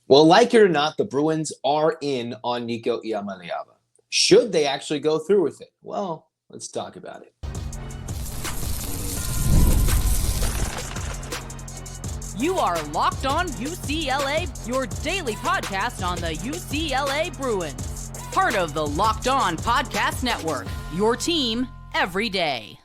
Well, like it or not, the Bruins are in on Nico Iamaleava. Should they actually go through with it? Well, let's talk about it. You are Locked On UCLA, your daily podcast on the UCLA Bruins. Part of the Locked On Podcast Network, your team every day.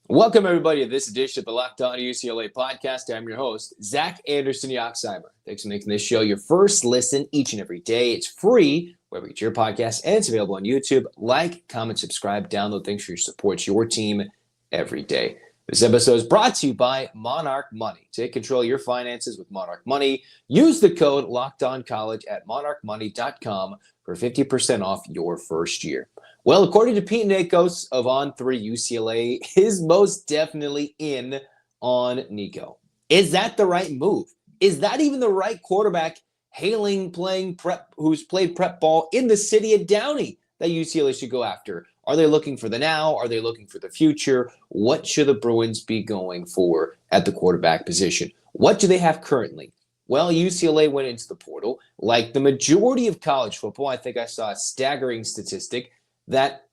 Welcome, everybody, to this edition of the Locked On UCLA podcast. I'm your host, Zach Anderson-Yoxsimer. Thanks for making this show your first listen each and every day. It's free wherever you get your podcast, and it's available on YouTube. Like, comment, subscribe, download. Thanks for your support. It's your team every day. This episode is brought to you by Monarch Money. Take control of your finances with Monarch Money. Use the code LOCKEDONCollege at monarchmoney.com for 50% off your first year. Well, according to Pete Nakos of On3, UCLA is most definitely in on Nico. Is that the right move? Is that even the right quarterback playing prep, who's played prep ball in the city of Downey that UCLA should go after? Are they looking for the now? Are they looking for the future? What should the Bruins be going for at the quarterback position? What do they have currently? Well, UCLA went into the portal. Like the majority of college football, I think I saw a staggering statistic that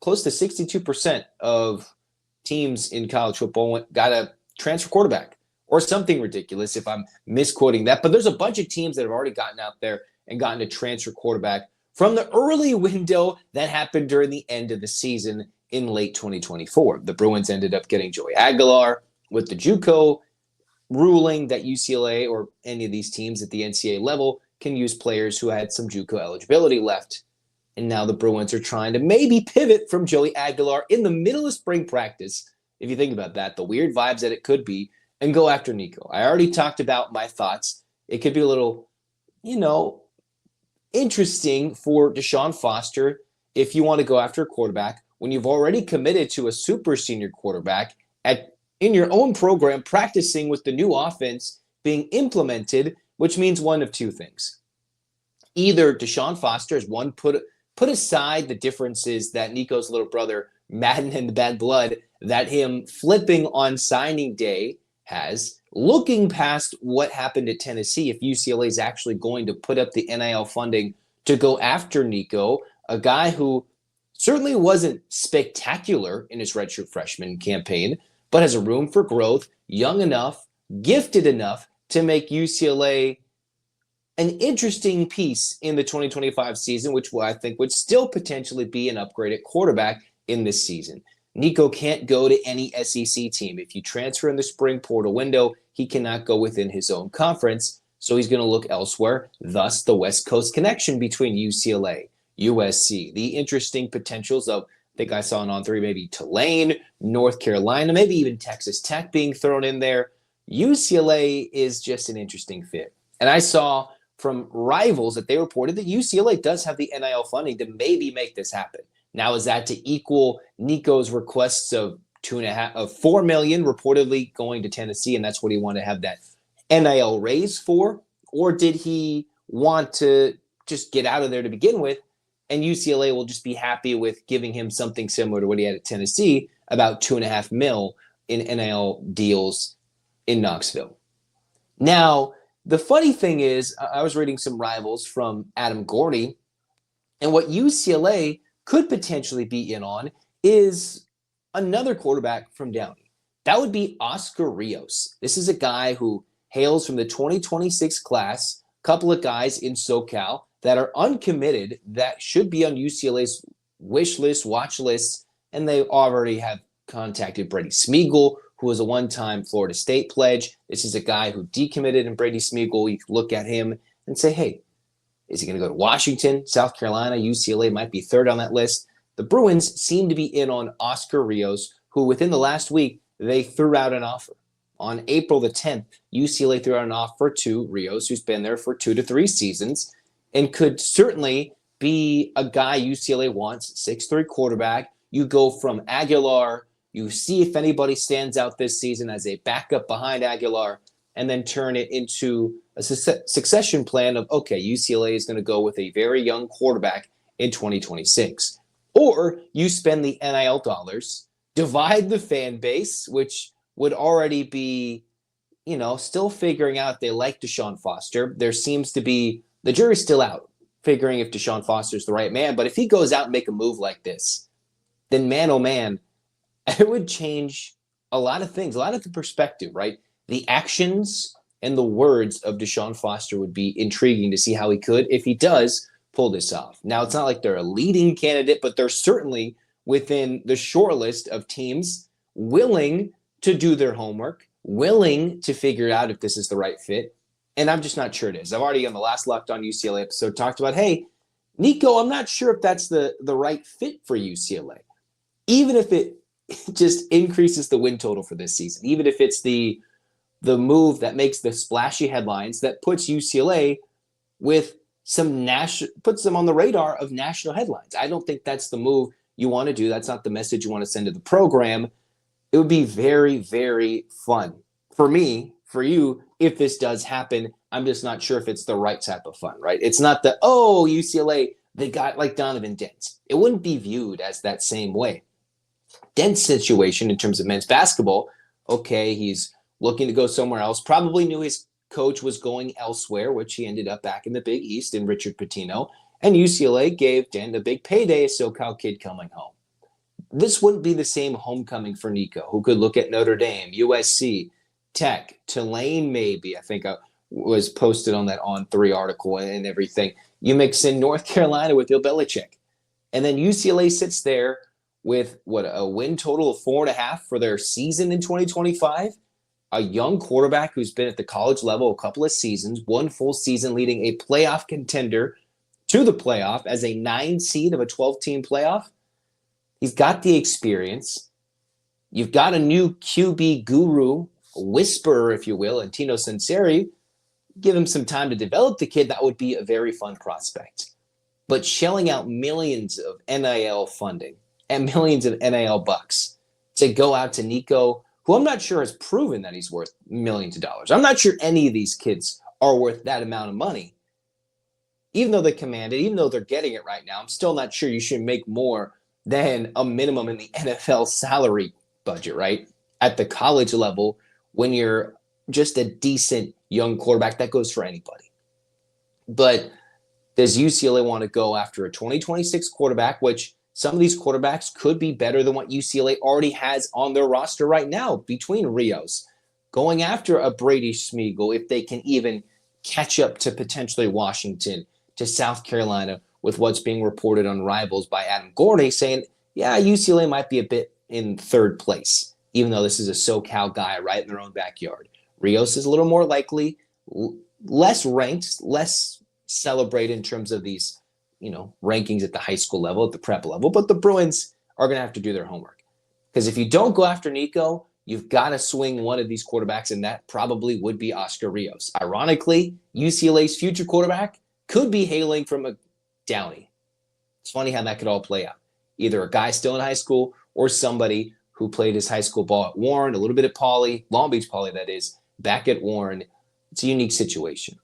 close to 62% of teams in college football got a transfer quarterback or something ridiculous if I'm misquoting that. But there's a bunch of teams that have already gotten out there and gotten a transfer quarterback from the early window that happened during the end of the season in late 2024. The Bruins ended up getting Joey Aguilar with the JUCO ruling that UCLA or any of these teams at the NCAA level can use players who had some JUCO eligibility left. And now the Bruins are trying to maybe pivot from Joey Aguilar in the middle of spring practice, if you think about that, the weird vibes that it could be, and go after Nico. I already talked about my thoughts. It could be a little, interesting for DeShaun Foster if you want to go after a quarterback when you've already committed to a super senior quarterback in your own program practicing with the new offense being implemented, which means one of two things. Either DeShaun Foster has put aside the differences that Nico's little brother, Madden and the Bad Blood, that him flipping on signing day has, looking past what happened at Tennessee, if UCLA is actually going to put up the NIL funding to go after Nico, a guy who certainly wasn't spectacular in his redshirt freshman campaign, but has a room for growth, young enough, gifted enough to make UCLA an interesting piece in the 2025 season, which I think would still potentially be an upgraded quarterback in this season. Nico can't go to any SEC team. If you transfer in the spring portal window, he cannot go within his own conference, so he's going to look elsewhere, thus the West Coast connection between UCLA, USC, the interesting potentials of, I think I saw on On3, maybe Tulane, North Carolina, maybe even Texas Tech being thrown in there. UCLA is just an interesting fit. And I saw from rivals that they reported that UCLA does have the NIL funding to maybe make this happen. Now, is that to equal Nico's requests of $4 million reportedly going to Tennessee, and that's what he wanted to have that NIL raise for? Or did he want to just get out of there to begin with, and UCLA will just be happy with giving him something similar to what he had at Tennessee, about $2.5 million in NIL deals in Knoxville? Now, the funny thing is, I was reading some rivals from Adam Gordy, and what UCLA could potentially be in on is another quarterback from Downey. That would be Oscar Rios. This is a guy who hails from the 2026 class, a couple of guys in SoCal that are uncommitted that should be on UCLA's wish list, watch list, and they already have contacted Brady Smeagol, who was a one-time Florida State pledge. This is a guy who decommitted in Brady Smeagol. You can look at him and say, hey, is he going to go to Washington, South Carolina? UCLA might be third on that list. The Bruins seem to be in on Oscar Rios, who within the last week, they threw out an offer. On April the 10th, UCLA threw out an offer to Rios, who's been there for 2 to 3 seasons, and could certainly be a guy UCLA wants, 6'3" quarterback. You go from Aguilar, you see if anybody stands out this season as a backup behind Aguilar, and then turn it into a succession plan of, okay, UCLA is going to go with a very young quarterback in 2026. Or you spend the NIL dollars, divide the fan base, which would already be still figuring out if they like DeShaun Foster. There seems to be, the jury's still out, figuring if DeShaun Foster's the right man. But if he goes out and make a move like this, then man, oh man, it would change a lot of things, a lot of the perspective, right? The actions and the words of DeShaun Foster would be intriguing to see how he could, if he does, pull this off. Now, it's not like they're a leading candidate, but they're certainly within the short list of teams willing to do their homework, willing to figure out if this is the right fit. And I'm just not sure it is. I've already on the last Locked On UCLA episode talked about, hey, Nico, I'm not sure if that's the right fit for UCLA. Even if it just increases the win total for this season, even if it's the move that makes the splashy headlines that puts UCLA with puts them on the radar of national headlines. I don't think that's the move you want to do. That's not the message you want to send to the program. It would be very, very fun for me, for you, if this does happen. I'm just not sure if it's the right type of fun, right? It's not UCLA, they got like Donovan Dent. It wouldn't be viewed as that same way. Dent's situation in terms of men's basketball, okay, he's looking to go somewhere else, probably knew his coach was going elsewhere, which he ended up back in the Big East in Richard Pitino, and UCLA gave Dent a big payday, a SoCal kid coming home. This wouldn't be the same homecoming for Nico, who could look at Notre Dame, USC, Tech, Tulane maybe. I think I was posted on that On3 article and everything. You mix in North Carolina with Bill Belichick. And then UCLA sits there with, a win total of 4.5 for their season in 2025? A young quarterback who's been at the college level a couple of seasons, one full season leading a playoff contender to the playoff as a 9 seed of a 12-team playoff. He's got the experience. You've got a new QB guru, whisperer, if you will, and Tino Sunseri. Give him some time to develop the kid. That would be a very fun prospect. But shelling out millions of NIL funding and millions of NIL bucks to go out to Nico, who I'm not sure has proven that he's worth millions of dollars. I'm not sure any of these kids are worth that amount of money. Even though they command it, even though they're getting it right now, I'm still not sure you should make more than a minimum in the NFL salary budget, right? At the college level, when you're just a decent young quarterback, that goes for anybody. But does UCLA want to go after a 2026 quarterback, which some of these quarterbacks could be better than what UCLA already has on their roster right now between Rios, going after a Brady Smeagol if they can even catch up to potentially Washington, to South Carolina, with what's being reported on Rivals by Adam Gordy saying, yeah, UCLA might be a bit in third place, even though this is a SoCal guy right in their own backyard. Rios is a little more likely, less ranked, less celebrated in terms of these rankings at the high school level, at the prep level, but the Bruins are going to have to do their homework. Because if you don't go after Nico, you've got to swing one of these quarterbacks, and that probably would be Oscar Rios. Ironically, UCLA's future quarterback could be hailing from a Downey. It's funny how that could all play out. Either a guy still in high school or somebody who played his high school ball at Warren, a little bit at Pauley, Long Beach Pauley that is, back at Warren. It's a unique situation.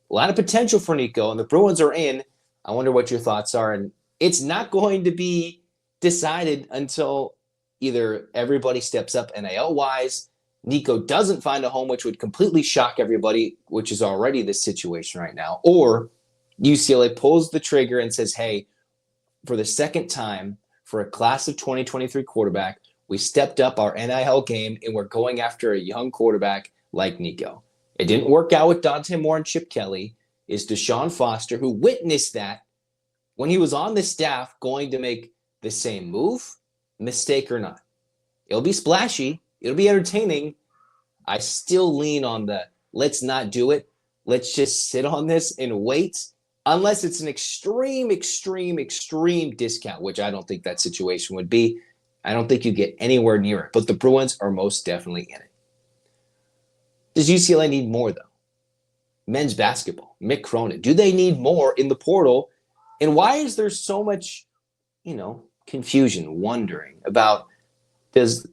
A lot of potential for Nico, and the Bruins are in. I wonder what your thoughts are. And it's not going to be decided until either everybody steps up NIL-wise, Nico doesn't find a home, which would completely shock everybody, which is already the situation right now, or UCLA pulls the trigger and says, hey, for the second time for a class of 2023 quarterback, we stepped up our NIL game and we're going after a young quarterback like Nico. It didn't work out with Dante Moore and Chip Kelly. Is DeShaun Foster, who witnessed that when he was on the staff, going to make the same move, mistake or not? It'll be splashy. It'll be entertaining. I still lean on the let's not do it. Let's just sit on this and wait, unless it's an extreme discount, which I don't think that situation would be. I don't think you get anywhere near it, but the Bruins are most definitely in it. Does UCLA need more, though? Men's basketball, Mick Cronin. Do they need more in the portal? And why is there so much, confusion, wondering about, does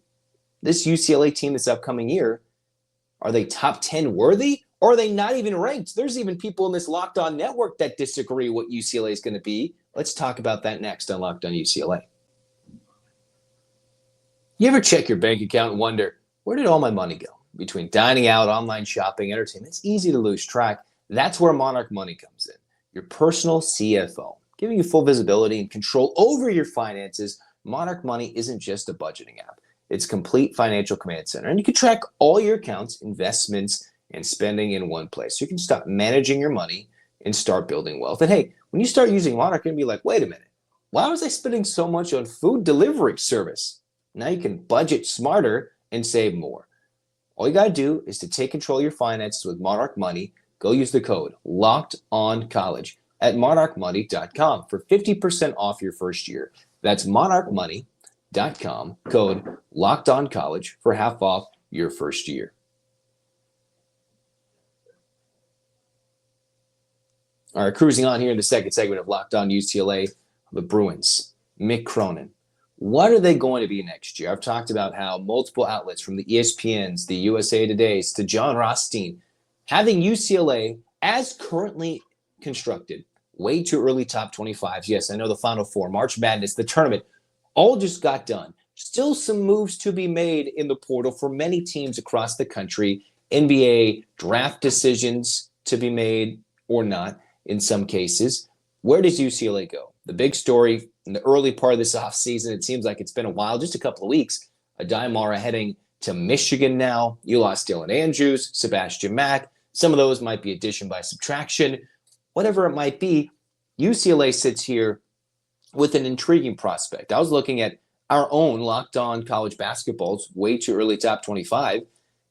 this UCLA team this upcoming year, are they top 10 worthy? Or are they not even ranked? There's even people in this Locked On network that disagree what UCLA is going to be. Let's talk about that next on Locked On UCLA. You ever check your bank account and wonder, where did all my money go? between dining out, online shopping, entertainment. It's easy to lose track. That's where Monarch Money comes in. Your personal CFO, giving you full visibility and control over your finances. Monarch Money isn't just a budgeting app. It's complete financial command center. And you can track all your accounts, investments, and spending in one place. So you can stop managing your money and start building wealth. And hey, when you start using Monarch, you're going to be like, wait a minute. Why was I spending so much on food delivery service? Now you can budget smarter and save more. All you got to do is to take control of your finances with Monarch Money. Go use the code LOCKEDONCOLLEGE at monarchmoney.com for 50% off your first year. That's monarchmoney.com, code LOCKEDONCOLLEGE for half off your first year. All right, cruising on here in the second segment of Locked On UCLA, the Bruins, Mick Cronin. What are they going to be next year? I've talked about how multiple outlets from the ESPNs, the USA Todays, to John Rothstein, having UCLA as currently constructed, way too early top 25s. Yes, I know the Final Four, March Madness, the tournament, all just got done. Still some moves to be made in the portal for many teams across the country. NBA draft decisions to be made or not in some cases. Where does UCLA go? The big story in the early part of this offseason, it seems like it's been a while, just a couple of weeks. Adai Mara heading to Michigan now. You lost Dylan Andrews, Sebastian Mack. Some of those might be addition by subtraction. Whatever it might be, UCLA sits here with an intriguing prospect. I was looking at our own Locked On College Basketball's way too early top 25,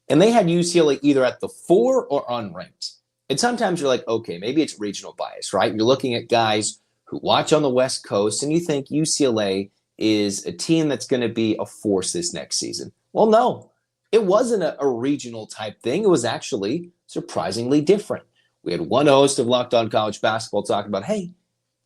and they had UCLA either at the 4 or unranked. And sometimes you're like, okay, maybe it's regional bias, right? You're looking at guys who watch on the West Coast, and you think UCLA is a team that's going to be a force this next season. Well, no, it wasn't a regional type thing. It was actually surprisingly different. We had one host of Locked On College Basketball talking about, hey,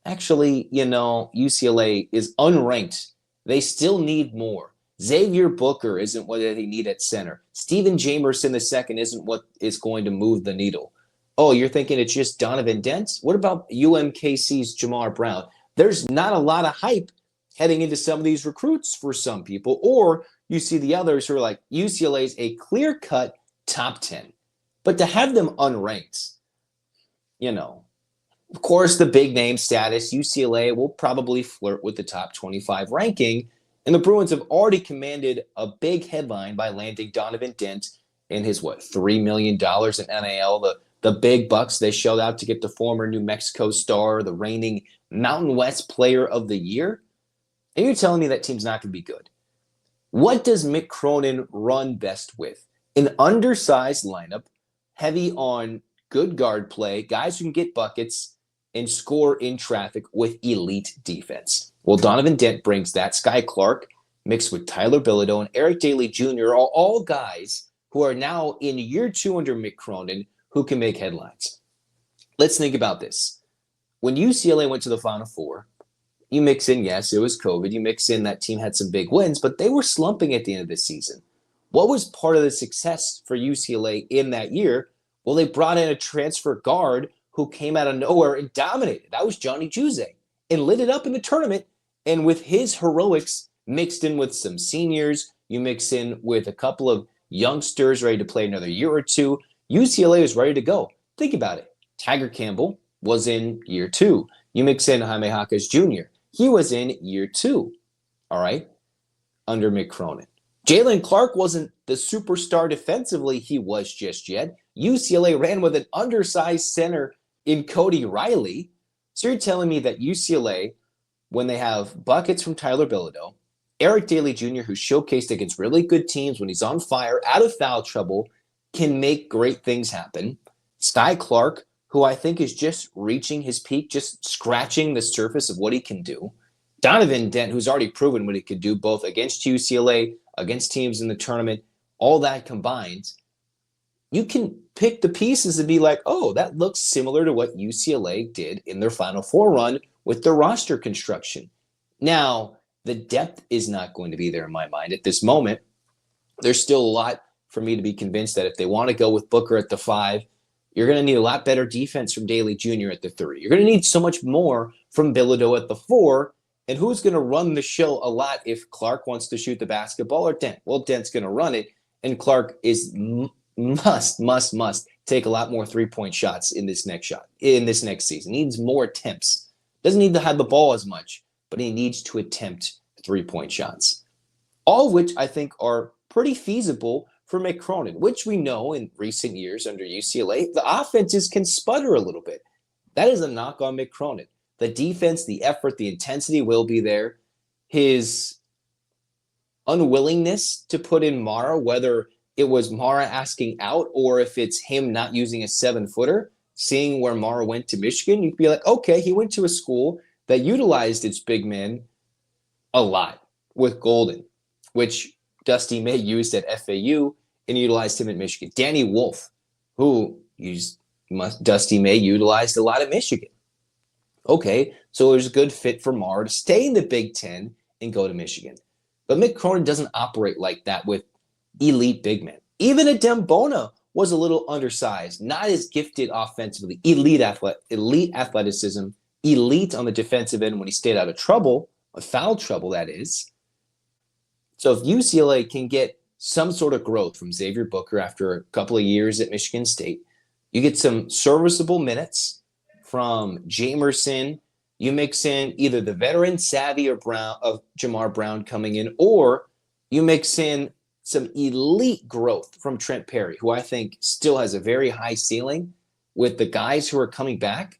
actually, UCLA is unranked. They still need more. Xavier Booker isn't what they need at center. Steven Jamerson II isn't what is going to move the needle. Oh, you're thinking it's just Donovan Dent? What about UMKC's Jamar Brown? There's not a lot of hype heading into some of these recruits for some people. Or you see the others who are like, UCLA's a clear-cut top 10. But to have them unranked, of course, the big name status, UCLA will probably flirt with the top 25 ranking. And the Bruins have already commanded a big headline by landing Donovan Dent in his, $3 million in NIL, the big bucks they shelled out to get the former New Mexico star, the reigning Mountain West Player of the Year. And you're telling me that team's not going to be good. What does Mick Cronin run best with? An undersized lineup, heavy on good guard play, guys who can get buckets and score in traffic with elite defense. Well, Donovan Dent brings that. Sky Clark, mixed with Tyler Bilodeau and Eric Daly Jr., are all guys who are now in year 2 under Mick Cronin, who can make headlines. Let's think about this. When UCLA went to the Final Four, you mix in, yes, it was COVID. You mix in that team had some big wins, but they were slumping at the end of the season. What was part of the success for UCLA in that year? Well, they brought in a transfer guard who came out of nowhere and dominated. That was Johnny Juzang, and lit it up in the tournament. And with his heroics mixed in with some seniors, you mix in with a couple of youngsters ready to play another year or two, UCLA is ready to go. Think about it. Tiger Campbell was in year 2. You mix in Jaime Jaquez Jr. He was in year 2, all right, under Mick Cronin. Jalen Clark wasn't the superstar defensively he was just yet. UCLA ran with an undersized center in Cody Riley. So you're telling me that UCLA, when they have buckets from Tyler Bilodeau, Eric Daly Jr., who showcased against really good teams when he's on fire, out of foul trouble, can make great things happen. Sky Clark, who I think is just reaching his peak, just scratching the surface of what he can do. Donovan Dent, who's already proven what he could do both against UCLA, against teams in the tournament, all that combined. You can pick the pieces and be like, oh, that looks similar to what UCLA did in their Final Four run with their roster construction. Now, the depth is not going to be there in my mind at this moment. There's still a lot for me to be convinced that if they want to go with Booker at the 5, you're going to need a lot better defense from Daly Jr. at the 3. You're going to need so much more from Bilodeau at the 4. And who's going to run the show a lot if Clark wants to shoot the basketball or Dent? Well, Dent's going to run it. And Clark must take a lot more 3-point shots in this next season. He needs more attempts. Doesn't need to have the ball as much, but he needs to attempt 3-point shots. All of which I think are pretty feasible for Mick Cronin, which we know in recent years under UCLA, the offenses can sputter a little bit. That is a knock on Mick Cronin. The defense, the effort, the intensity will be there. His unwillingness to put in Mara, whether it was Mara asking out or if it's him not using a 7-footer, seeing where Mara went to Michigan, you'd be like, okay, he went to a school that utilized its big men a lot with Golden, which Dusty May used at FAU and utilized him at Michigan. Danny Wolf, who Dusty May utilized a lot at Michigan. Okay, so it was a good fit for Mara to stay in the Big Ten and go to Michigan. But Mick Cronin doesn't operate like that with elite big men. Even Adembona was a little undersized, not as gifted offensively, elite athleticism, elite on the defensive end when he stayed out of trouble, foul trouble that is. So if UCLA can get some sort of growth from Xavier Booker after a couple of years at Michigan State, you get some serviceable minutes from Jamerson. You mix in either the veteran savvy of Jamar Brown coming in, or you mix in some elite growth from Trent Perry, who I think still has a very high ceiling with the guys who are coming back.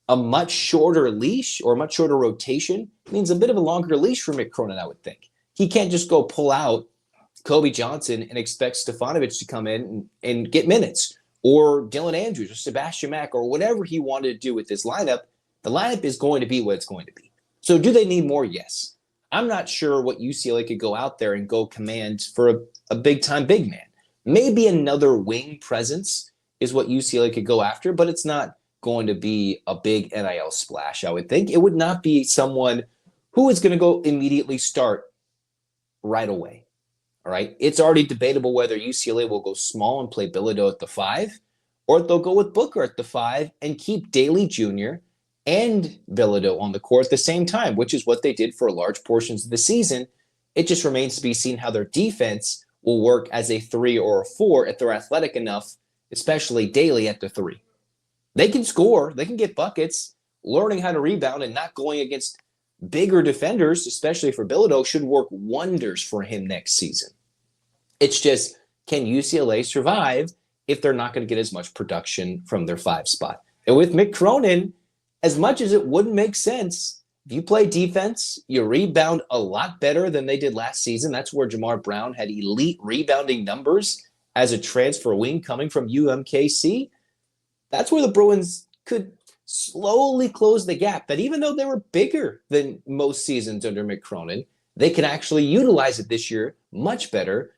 A much shorter leash or much shorter rotation means a bit of a longer leash for Mick Cronin, I would think. He can't just go pull out Kobe Johnson and expect Stefanovic to come in and get minutes, or Dylan Andrews or Sebastian Mack or whatever he wanted to do with this lineup. The lineup is going to be what it's going to be. So do they need more? Yes. I'm not sure what UCLA could go out there and go command for a big-time big man. Maybe another wing presence is what UCLA could go after, but it's not going to be a big NIL splash, I would think. It would not be someone who is going to go immediately start right away. All right. It's already debatable whether UCLA will go small and play Bilodeau at the 5, or if they'll go with Booker at the 5 and keep Daly Jr. and Bilodeau on the court at the same time, which is what they did for large portions of the season. It just remains to be seen how their defense will work as a 3 or a 4 if they're athletic enough, especially Daly at the 3. They can score, they can get buckets. Learning how to rebound and not going against bigger defenders, especially for Bilodeau, should work wonders for him next season. It's just, can UCLA survive if they're not going to get as much production from their 5 spot? And with Mick Cronin, as much as it wouldn't make sense, if you play defense, you rebound a lot better than they did last season. That's where Jamar Brown had elite rebounding numbers as a transfer wing coming from UMKC. That's where the Bruins could slowly close the gap, that even though they were bigger than most seasons under Mick Cronin, they can actually utilize it this year much better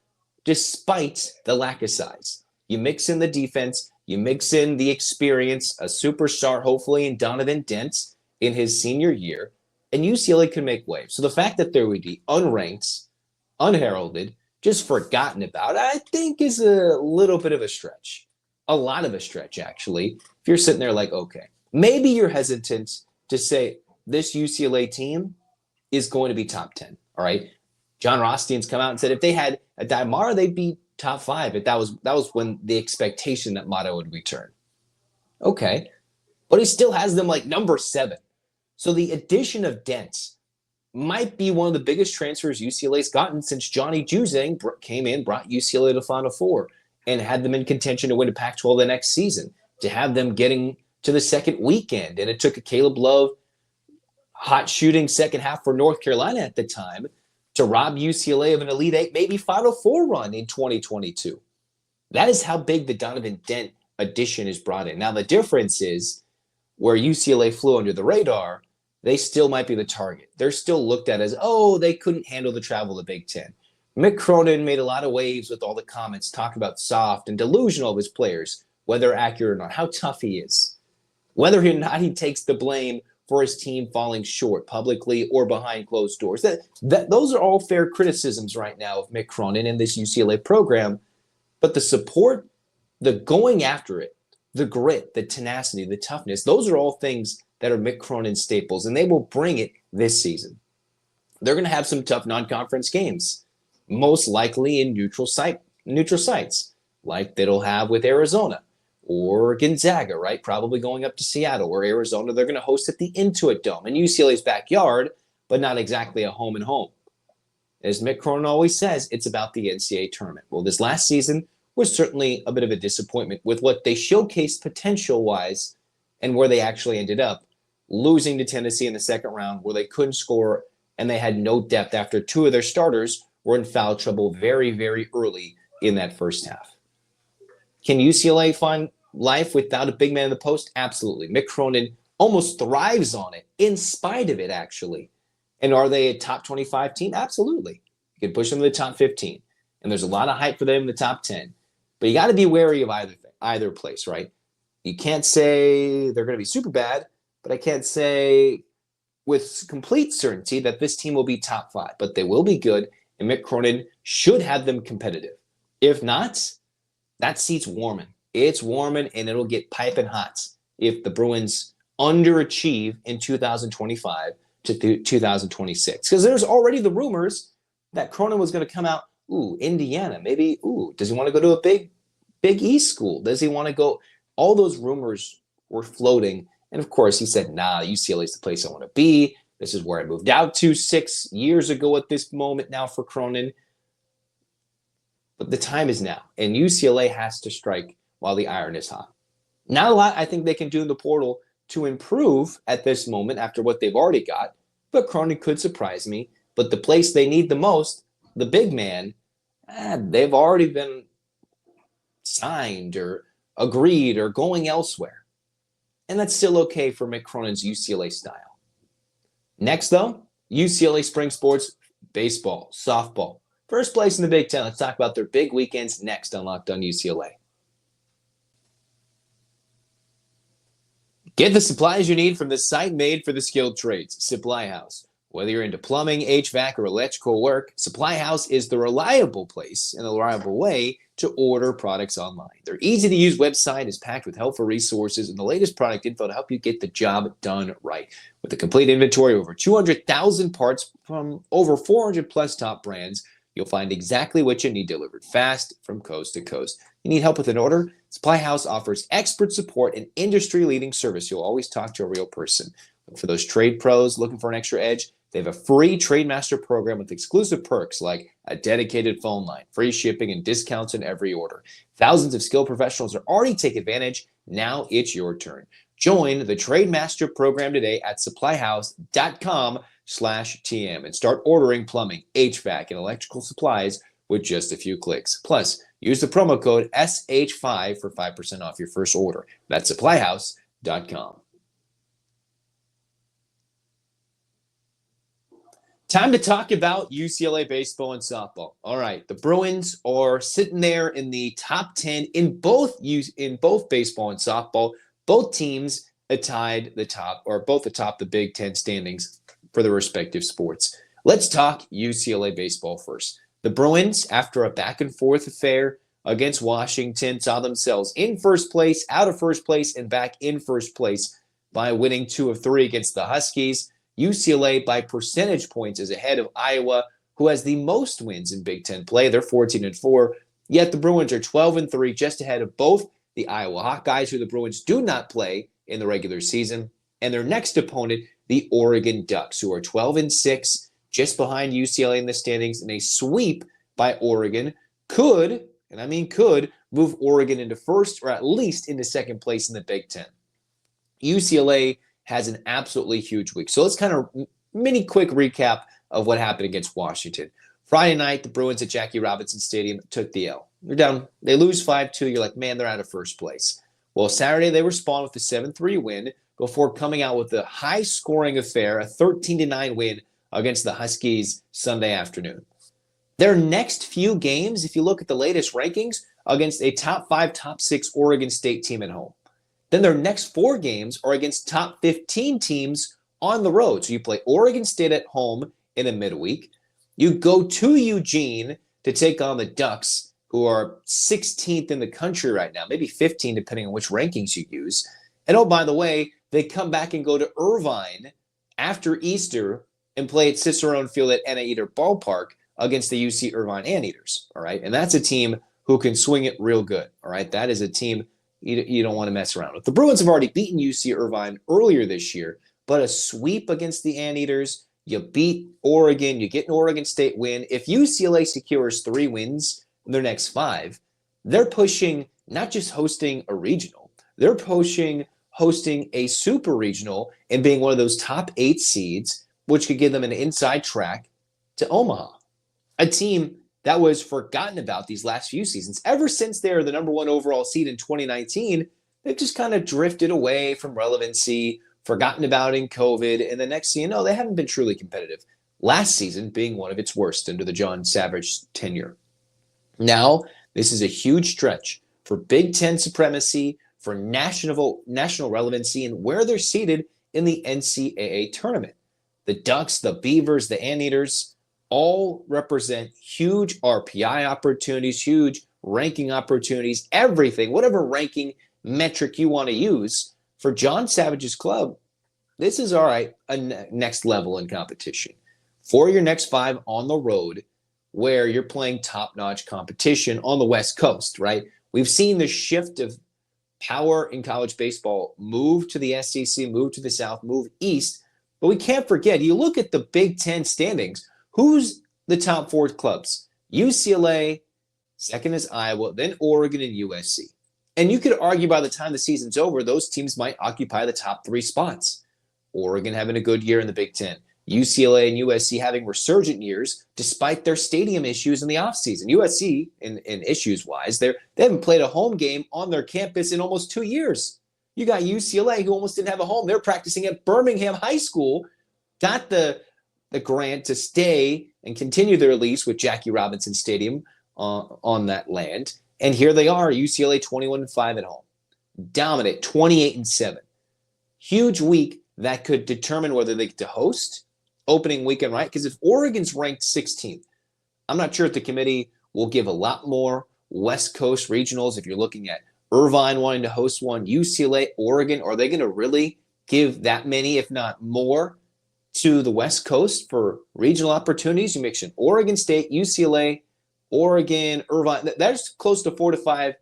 despite the lack of size. You mix in the defense, you mix in the experience, a superstar hopefully in Donovan Dent in his senior year, and UCLA can make waves. So the fact that there would be unranked, unheralded, just forgotten about, I think is a little bit of a stretch. A lot of a stretch, actually. If you're sitting there like, okay, maybe you're hesitant to say this UCLA team is going to be top 10, all right? John Rothstein's come out and said if they had a Daimara, they'd be top 5. If that was when the expectation that Motto would return. Okay, but he still has them like number 7. So the addition of Dent might be one of the biggest transfers UCLA's gotten since Johnny Juzang came in, brought UCLA to Final Four, and had them in contention to win a Pac-12 the next season, to have them getting to the second weekend. And it took a Caleb Love hot shooting second half for North Carolina at the time to rob UCLA of an Elite 8, maybe Final Four run in 2022. That is how big the Donovan Dent addition is brought in. Now, the difference is where UCLA flew under the radar, they still might be the target. They're still looked at as, oh, they couldn't handle the travel of the Big Ten. Mick Cronin made a lot of waves with all the comments talking about soft and delusional of his players, whether accurate or not, how tough he is, whether or not he takes the blame for his team falling short publicly or behind closed doors. Those are all fair criticisms right now of Mick Cronin and this UCLA program. But the support, the going after it, the grit, the tenacity, the toughness, those are all things that are Mick Cronin staples, and they will bring it this season. They're going to have some tough non-conference games, most likely in neutral site neutral sites, like they'll have with Arizona or Gonzaga, right? Probably going up to Seattle or Arizona. They're going to host at the Intuit Dome in UCLA's backyard, but not exactly a home and home. As Mick Cronin always says, it's about the NCAA tournament. Well, this last season was certainly a bit of a disappointment with what they showcased potential-wise and where they actually ended up, losing to Tennessee in the second round where they couldn't score and they had no depth after two of their starters were in foul trouble very, very early in that first half. Can UCLA find life without a big man in the post? Absolutely. Mick Cronin almost thrives on it, in spite of it, actually. And are they a top 25 team? Absolutely. You can push them to the top 15. And there's a lot of hype for them in the top 10. But you got to be wary of either place, right? You can't say they're going to be super bad, but I can't say with complete certainty that this team will be top 5. But they will be good, and Mick Cronin should have them competitive. If not, that seat's warming. It's warming, and it'll get piping hot if the Bruins underachieve in 2025 to 2026. Because there's already the rumors that Cronin was going to come out, Indiana, maybe, does he want to go to a Big East school? Does he want to go? All those rumors were floating. And of course, he said, UCLA is the place I want to be. This is where I moved out to 6 years ago at this moment now for Cronin. But the time is now, and UCLA has to strike while the iron is hot. Not a lot I think they can do in the portal to improve at this moment after what they've already got, but Cronin could surprise me. But the place they need the most, the big man, they've already been signed or agreed or going elsewhere. And that's still okay for Mick Cronin's UCLA style. Next, though, UCLA spring sports, baseball, softball. First place in the Big Ten. Let's talk about their big weekends next on Locked On UCLA. Get the supplies you need from the site made for the skilled trades, Supply House. Whether you're into plumbing, HVAC, or electrical work, Supply House is the reliable place and the reliable way to order products online. Their easy-to-use website is packed with helpful resources and the latest product info to help you get the job done right. With a complete inventory of over 200,000 parts from over 400-plus top brands, you'll find exactly what you need delivered fast from coast to coast. You need help with an order? Supply House offers expert support and industry-leading service. You'll always talk to a real person. For those trade pros looking for an extra edge, they have a free Trade Master program with exclusive perks like a dedicated phone line, free shipping, and discounts in every order. Thousands of skilled professionals are already taking advantage. Now it's your turn. Join the Trade Master program today at supplyhouse.com/TM and start ordering plumbing, HVAC, and electrical supplies with just a few clicks. Plus, use the promo code SH5 for 5% off your first order. That's supplyhouse.com. Time to talk about UCLA baseball and softball. All right, the Bruins are sitting there in the top 10 in both baseball and softball. Both teams tied the top, or both atop the Big Ten standings for the respective sports. Let's talk UCLA baseball first. The Bruins, after a back-and-forth affair against Washington, saw themselves in first place, out of first place, and back in first place by winning 2 of 3 against the Huskies. UCLA, by percentage points, is ahead of Iowa, who has the most wins in Big Ten play. They're 14-4. Yet the Bruins are 12-3, just ahead of both the Iowa Hawkeyes, who the Bruins do not play in the regular season, and their next opponent, the Oregon Ducks, who are 12-6, just behind UCLA in the standings. And a sweep by Oregon could, and I mean could, move Oregon into first or at least into second place in the Big Ten. UCLA has an absolutely huge week. So let's kind of mini quick recap of what happened against Washington. Friday night, the Bruins at Jackie Robinson Stadium took the L. They're down. They lose 5-2. You're like, man, they're out of first place. Well, Saturday they respond with a 7-3 win before coming out with a high-scoring affair, a 13-9 win against the Huskies Sunday afternoon. Their next few games, if you look at the latest rankings, against a top 5, top 6 Oregon State team at home. Then their next 4 games are against top 15 teams on the road. So you play Oregon State at home in the midweek. You go to Eugene to take on the Ducks, who are 16th in the country right now, maybe 15 depending on which rankings you use. And oh, by the way, they come back and go to Irvine after Easter and play at Cicerone Field at Anteater Ballpark against the UC Irvine Anteaters. All right, and that's a team who can swing it real good. All right, that is a team you don't want to mess around with. The Bruins have already beaten UC Irvine earlier this year, but a sweep against the Anteaters, you beat Oregon, you get an Oregon State win. If UCLA secures 3 wins in their next 5, they're pushing not just hosting a regional, they're pushing hosting a super regional and being one of those top 8 seeds, which could give them an inside track to Omaha, a team that was forgotten about these last few seasons. Ever since they're the number 1 overall seed in 2019, they've just kind of drifted away from relevancy, forgotten about in COVID, and the next thing you know, they haven't been truly competitive. Last season being one of its worst under the John Savage tenure. Now, this is a huge stretch for Big Ten supremacy, for national relevancy, and where they're seated in the NCAA tournament. The Ducks, the Beavers, the Anteaters all represent huge RPI opportunities, huge ranking opportunities, everything, whatever ranking metric you want to use. For John Savage's club, this is all right, a next level in competition. For your next 5 on the road, where you're playing top-notch competition on the West Coast, right? We've seen the shift of power in college baseball move to the SEC, move to the South, move east. But we can't forget, you look at the Big Ten standings, who's the top 4 clubs? UCLA, second is Iowa, then Oregon and USC. And you could argue by the time the season's over, those teams might occupy the top 3 spots. Oregon having a good year in the Big Ten. UCLA and USC having resurgent years despite their stadium issues in the offseason. USC, in issues-wise, they haven't played a home game on their campus in almost 2 years. You got UCLA, who almost didn't have a home. They're practicing at Birmingham High School, got the grant to stay and continue their lease with Jackie Robinson Stadium on that land. And here they are, UCLA 21-5 at home. Dominant, 28-7. Huge week that could determine whether they get to host opening weekend, right? Because if Oregon's ranked 16th, I'm not sure if the committee will give a lot more West Coast regionals. If you're looking at Irvine wanting to host one, UCLA, Oregon, are they going to really give that many, if not more, to the West Coast for regional opportunities? You mix in Oregon State, UCLA, Oregon, Irvine. That's close to 4 to 5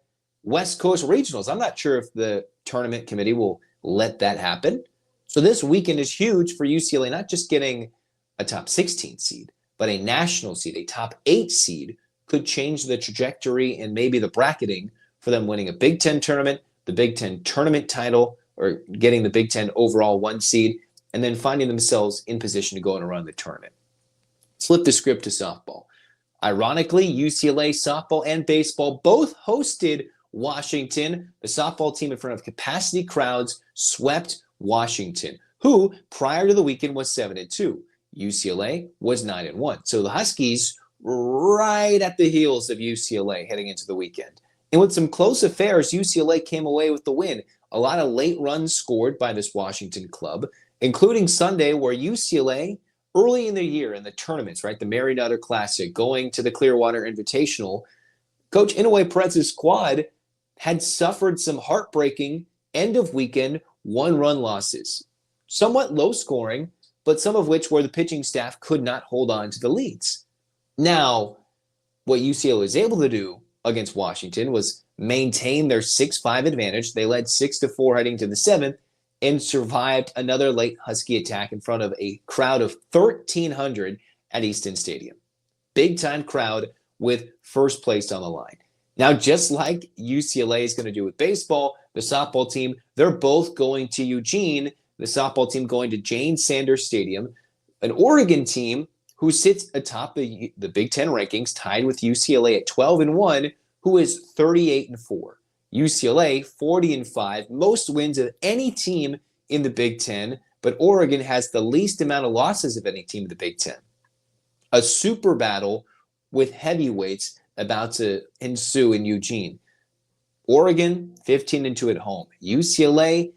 West Coast regionals. I'm not sure if the tournament committee will let that happen. So this weekend is huge for UCLA, not just getting a top 16 seed, but a national seed, a top 8 seed could change the trajectory and maybe the bracketing for them winning a Big Ten tournament, the Big Ten tournament title, or getting the Big Ten overall 1 seed, and then finding themselves in position to go and run the tournament. Flip the script to softball. Ironically, UCLA softball and baseball both hosted Washington. The softball team in front of capacity crowds swept Washington, who prior to the weekend was 7-2. UCLA was 9-1. So the Huskies were right at the heels of UCLA heading into the weekend. And with some close affairs, UCLA came away with the win. A lot of late runs scored by this Washington club, including Sunday, where UCLA, early in the year in the tournaments, right, the Mary Nutter Classic, going to the Clearwater Invitational, Coach Inouye Perez's squad had suffered some heartbreaking end-of-weekend 1-run losses. Somewhat low scoring, but some of which where the pitching staff could not hold on to the leads. Now, what UCLA was able to do against Washington was maintain their 6-5 advantage. They led 6-4 heading to the 7th and survived another late Husky attack in front of a crowd of 1,300 at Easton Stadium. Big-time crowd with first place on the line. Now, just like UCLA is going to do with baseball, the softball team, they're both going to Eugene, the softball team going to Jane Sanders Stadium, an Oregon team who sits atop the Big Ten rankings, tied with UCLA at 12-1, who is 38-4. UCLA 40-5, most wins of any team in the Big Ten, but Oregon has the least amount of losses of any team in the Big Ten. A super battle with heavyweights about to ensue in Eugene. Oregon 15-2 at home. UCLA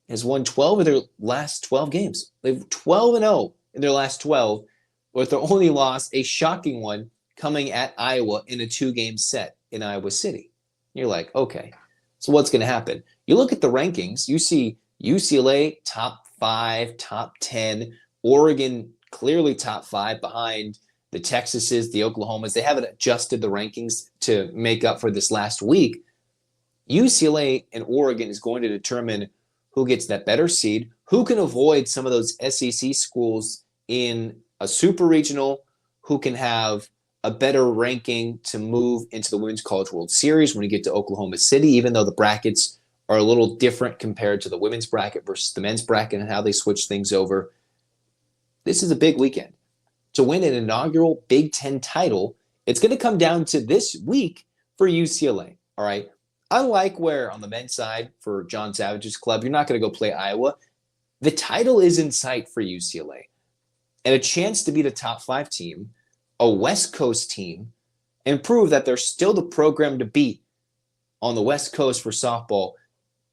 has won 12 of their last 12 games. They've 12-0 in their last 12, with their only loss, a shocking one, coming at Iowa in a 2-game set in Iowa City. You're like, okay, so what's going to happen? You look at the rankings, you see UCLA top 5, top 10, Oregon clearly top 5 behind the Texases, the Oklahomas, they haven't adjusted the rankings to make up for this last week. UCLA and Oregon is going to determine who gets that better seed, who can avoid some of those SEC schools in a super regional, who can have a better ranking to move into the Women's College World Series when you get to Oklahoma City, even though the brackets are a little different compared to the women's bracket versus the men's bracket and how they switch things over. This is a big weekend. To win an inaugural Big Ten title, it's going to come down to this week for UCLA, all right? Unlike where on the men's side for John Savage's club, you're not going to go play Iowa. The title is in sight for UCLA. And a chance to beat a top 5 team, a West Coast team, and prove that they're still the program to beat on the West Coast for softball.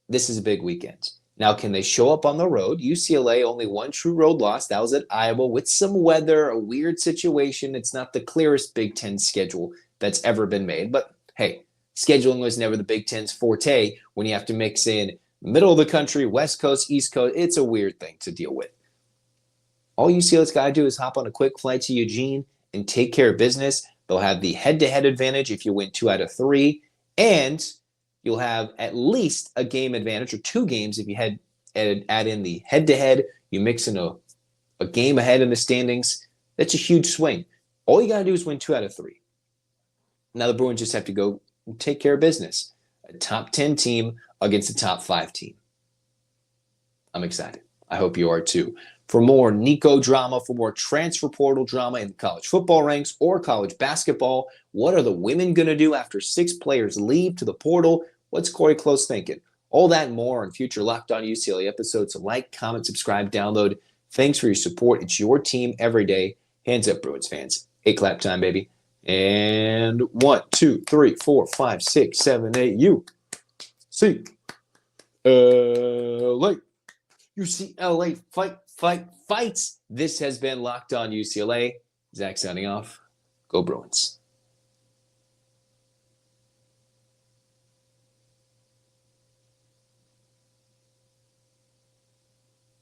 This is a big weekend. Now, can they show up on the road? UCLA only one true road loss. That was at Iowa with some weather, a weird situation. It's not the clearest Big Ten schedule that's ever been made. But hey, scheduling was never the Big Ten's forte when you have to mix in middle of the country, West Coast, East Coast. It's a weird thing to deal with. All UCLA's got to do is hop on a quick flight to Eugene and take care of business. They'll have the head-to-head advantage if you win 2 out of 3, and you'll have at least a game advantage or 2 games if you add in the head-to-head. You mix in a game ahead in the standings. That's a huge swing. All you got to do is win 2 out of 3. Now the Bruins just have to go and take care of business. A top 10 team against a top 5 team. I'm excited. I hope you are too. For more Nico drama, for more transfer portal drama in the college football ranks or college basketball, what are the women going to do after 6 players leave to the portal? What's Corey Close thinking? All that and more on future Locked On UCLA episodes. So like, comment, subscribe, download. Thanks for your support. It's your team every day. Hands up, Bruins fans. 8 clap time, baby. And 1, 2, 3, 4, 5, 6, 7, 8. UCLA. UCLA fights. This has been Locked On UCLA. Zach signing off. Go Bruins.